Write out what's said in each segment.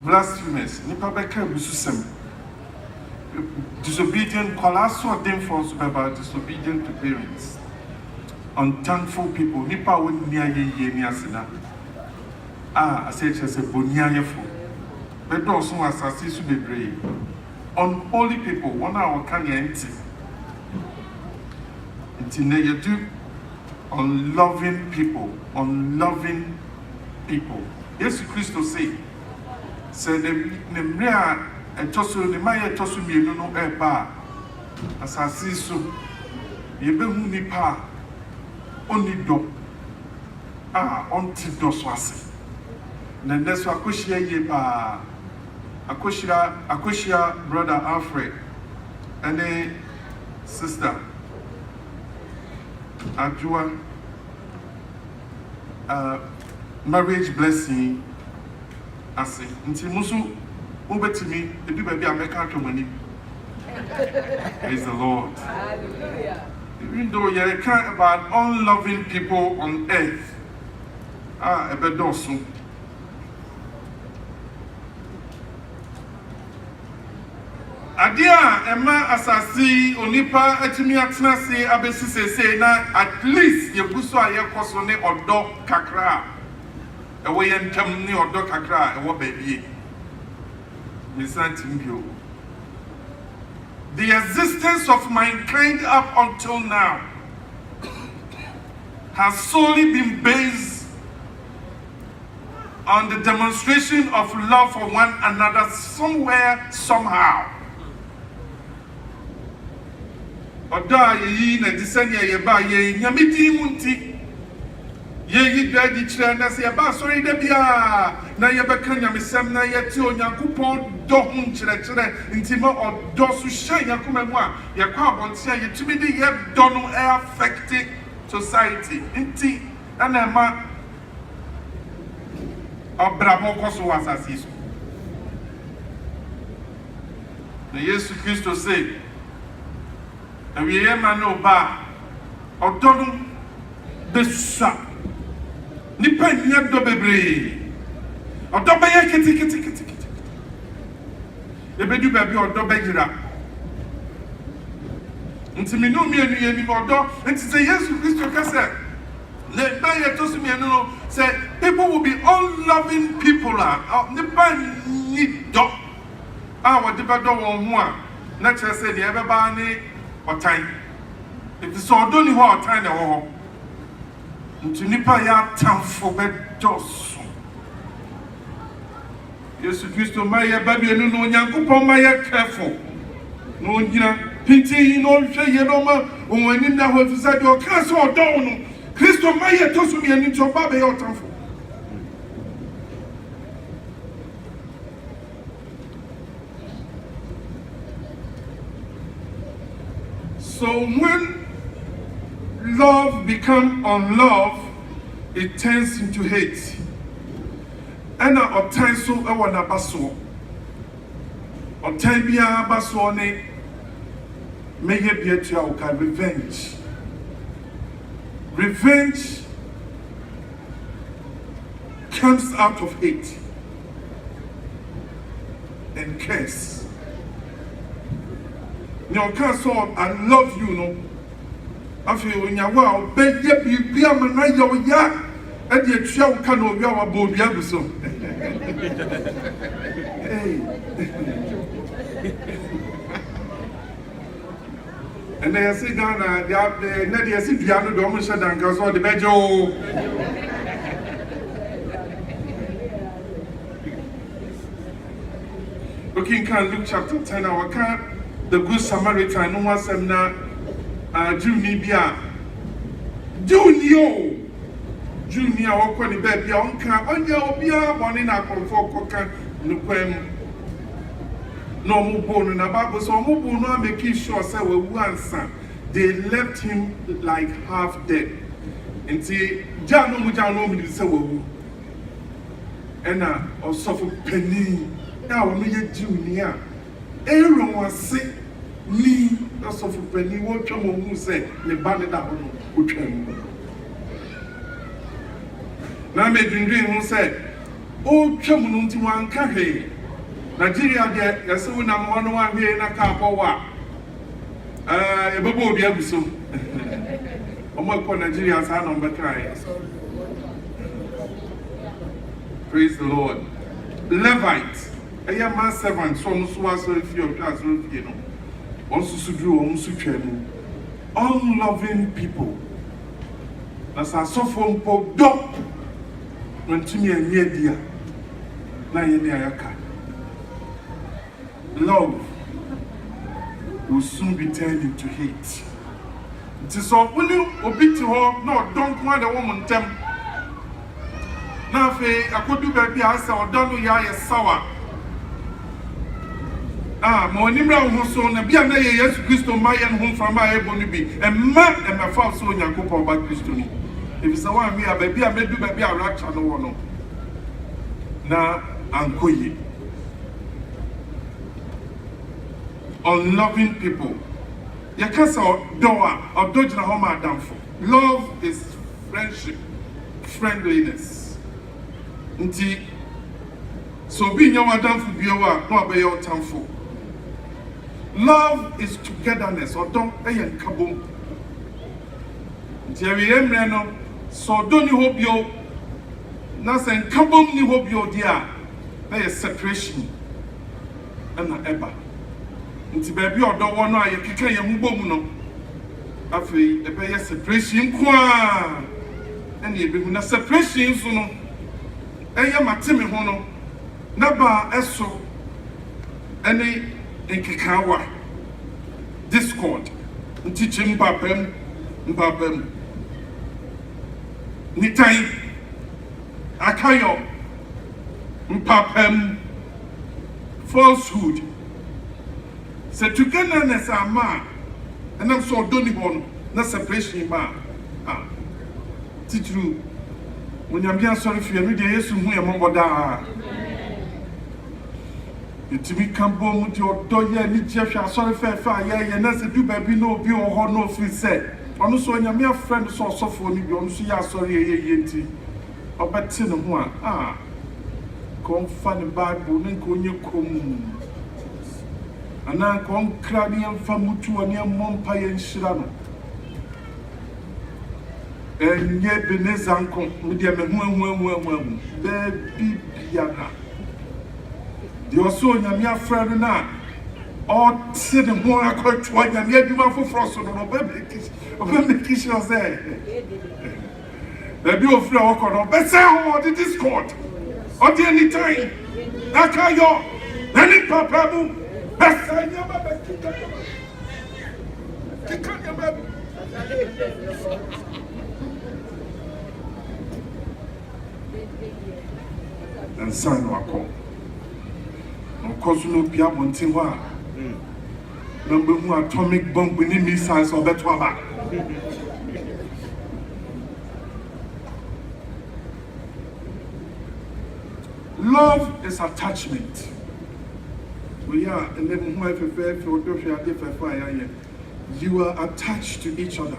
blasphemous, nipa beka bususem, disobedient, colossal for about disobedient to parents, unthankful people, nipa wouldn't near ye niasina. I said, she said, Boniayefo, but also as I see to be brave. Unholy people, 1 hour can you empty. Until you do unloving people. Yes, Christ say the Mria and Tosu, the Maya Tosu, you know, bar. As I see so, you be who nipa only do. Until those was. Then that's what Kushia ye ba. Akoshia brother Alfred and then sister Ajua marriage blessing ase nti musu ubetimi ebi baby ameka atwomani. Praise the Lord. Hallelujah. Even though you care about unloving people on earth, ebedosu. Adia Emma asasi onipa atimi atena se abesi sese na at least yebuso ayekoso ne odo kakra ewo ye ntam ne odo kakra ewo baabie misantimbio. The existence of mankind up until now has solely been based on the demonstration of love for one another somewhere, somehow. Oda ye na disanya ye ba ye nyamiti munti ye dadi kire na se ba sori da bia na ye beka nyamesem na ye ti onyankopon do hu kire ntima odo so hye yakoma mu a ye kwa abonte ye tumi de ye do no affect society nti ana ma obrabo koso wasasi so na Yesu Kristo say and we hear man no ba odonu besusa nipa nya do bebre odo be ye kiti ebedu ba bi odo be gira ntimi no mi enu ye ni odo nti say Jesus Christ ka say le ba ye to sumi enu no say people will be unloving people nipa ni do what the ba do won ho a na chere say de e be ba ni otan if so odoni ho otan na ho nti nipa ya tamfo be dos Yesu Kristo ma ye ba bi enu no Nyankopon ma ye careful no nyina pinti no hwe ye no ma onwani na ho fisa de o ka so odon no Kristo ma ye to so mi enu to ba be ye otamfo. So when love becomes unlove, it turns into hate. And a time so I want a basso. Or time be a basso ne may be a child revenge. Revenge comes out of hate and curse. No can so I love you no. I feel when you wow, beg ye be a man yo ya and ye twa can no we our bold ya so. And they say Ghana, they na they see piano do mo shadan ka so the bejo. Looking can Luke chapter 10 our can the good Samaritan no one sem na Juni bia Junior okọ ni baby onka onya obia boni na konfo koka no kwem no mo bonu na Bible so mo bonu make sure say we answer they left him like half dead nti jano mu ni say we ena osofo pani na wo me ye Junior Aaron was sick ni osofo pani wo twam mu say ne ba ne da ho no otwam na me dwindwin hu say Oh, Chamunti one cafe. Nigeria, yes, we know one here in a car power. A bubble, the episode. Oh, Nigeria's hand on the cry. Praise the Lord. Levite. A young man servant, so was so few of us, you know. Also, to do almost unloving people. As I saw from Pope Dog, when to me a near dear, love will soon be turned into hate. It is all when you obey to her, no, don't want a woman temp. Now, I could do baby, I saw, don't know, sour. My name is so na bia na Yesu Kristo mayan home from my able be and man and my father so Yankopon about Christo ni. If it's one me a baby I do baby a rapture no one. Na ankoyi. Unloving people. You can't say or dodge na home adam for. Love is friendship, friendliness. Nti so being your adam for biwa no be your time for. Love is togetherness or don't pay and kaboom. Jerry Emreno, so don't you hope you nothing kaboom you hope you dear. There is separation and ever. Until baby or don't want to kick a mubomuno. After a pay separation qua and you be separation soon. Matimi hono Naba eso any Nkikawa Discord teaching Mpapem Nitai Akayo Mpapem falsehood. So togetherness are ma and I'm so doni one na separation ma teacher when I'm being sorry for you, there is some way among what to me come home with your doya, ni Jeff, sorry for fire, and as a do baby no be or no free said. On so when your friend saw so for me, you see, sorry, yeti. Or but tin one, come funny bad bone, go in your come. And now come crabby and famutu and your mom pie and shirano. And yet, Benezanko, with your baby piana. You also your friend now. All sitting more quite twice, and yet you want for frost on a baby kiss yourself. The bill of flower corner, but say how the Discord. Or the any time. Nakayo, any papa, best I never and sign our call. Of course, no Pia Montiwa. Number one atomic bomb with missiles or better. Love is attachment. We are, and then you are attached to each other.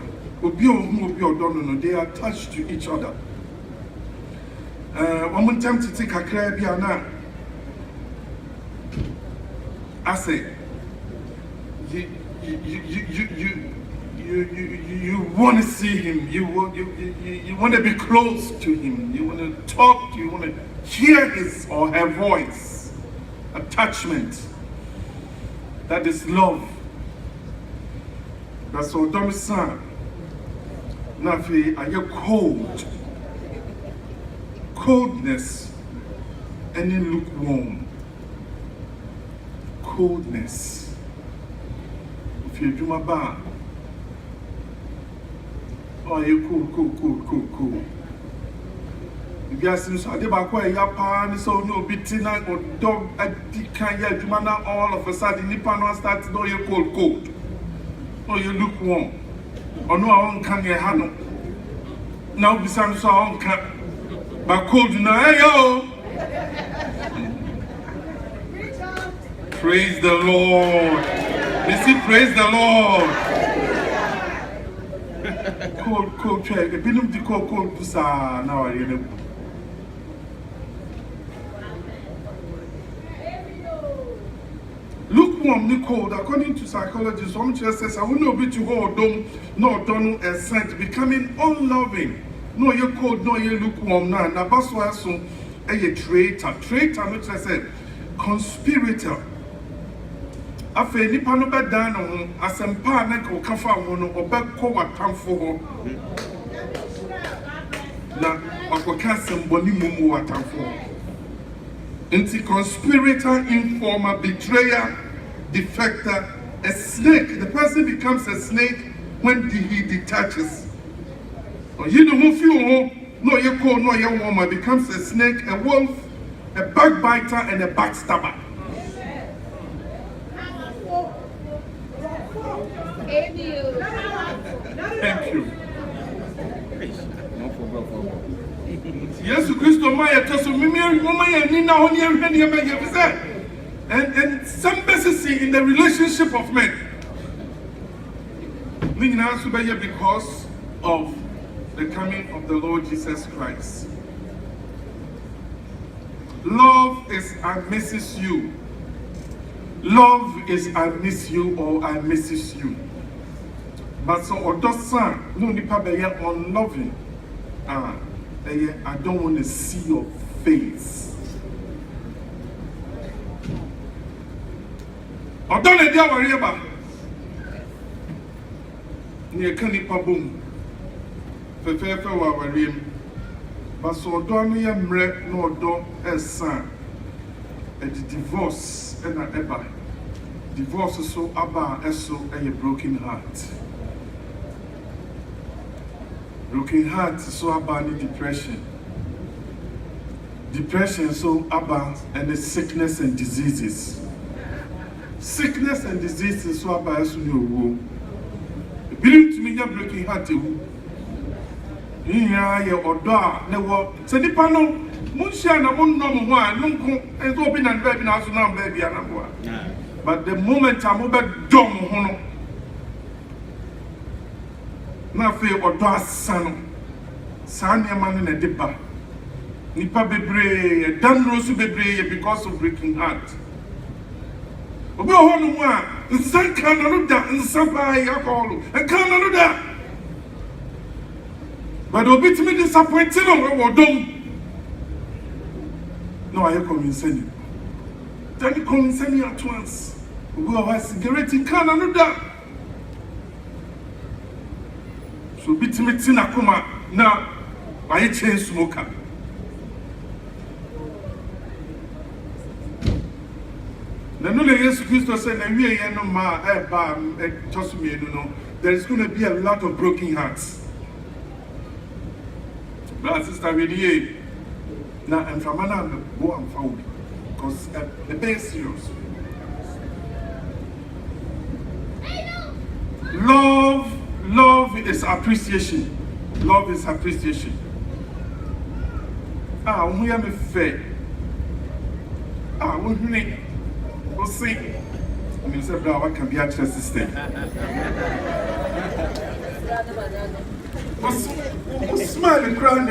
They are attached to each other. One more time to take a crab now. I say, you want to see him. You want to be close to him. You want to talk to. You want to hear his or her voice. Attachment. That is love. That's all. Don't son. Nafi, are you cold? Coldness. Any lukewarm. Coldness. If you do my bar, oh, you cool. If you ask me, so I did back where your pan so no beating or dog at the kind of manner all of a sudden, Nippon starts to know you cold. Oh, you look warm. Or no, I won't can your hand. Now, besides, so I won't can. But cold, you know, hey yo. Praise the Lord. You see, praise the Lord. Cold check. A bit of the cold pusa now. lukewarm, cold. According to psychologists, some just says, I will not be to hold them, no done a scent, becoming unloving. No, you're cold, no, you're lukewarm now. Now, that's why a traitor, which I said, conspirator. After nipa no be dan no asempa na ko kafa ho no obekọ watamfo ho na akoka semboni mumu watamfo ho nti conspirator, informer, betrayer, defector, a snake. The person becomes a snake when he detaches. You know who feel no you call no you woman becomes a snake, a wolf, a backbiter, and a backstabber. Thank you. Yes, Christo Maya told me and some basis in the relationship of men. Because of the coming of the Lord Jesus Christ. Love is I misses you. Love is I miss you or I misses you. But so odosan no nipa be unloving. I don't want to see your face. Odone dia worry ba. Ni kan nipa bom. Fefe wa worry m. But so odo no ye mre no odo esan. E divorce and a eba. Divorce so aba eso a broken heart. Broken heart so about depression. Depression so about and the sickness and diseases. Sickness and diseases so about as you believe to me, you're broken heart. Yeah, or never say the panel. Munshana won't know why. No, it's open and baby now, so now baby and but the moment I'm over dumb, na fe odo asano sanya man na depa nipa bebre dan rosu bebre because of breaking heart obi ho no mu a nsan kan no da nsan ba ya call and kan no da but obi timi disappointed on we dom no I come insane then come insane at once obi ho cigarette kan no da. So bitimiti na kuma na I chain smoker. Na no le Jesus Christ said na we no ma ba just me no there is going to be a lot of broken hearts. But sister really na and from na go and found because the best serious. Love is appreciation. Love is appreciation. We have a fair. We'll see. I mean, say, bro, what can be actually system? What's smiling, crying,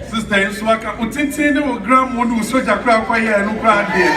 Sister, so I can continue to grab one who's such a crowd for you and no crowd there.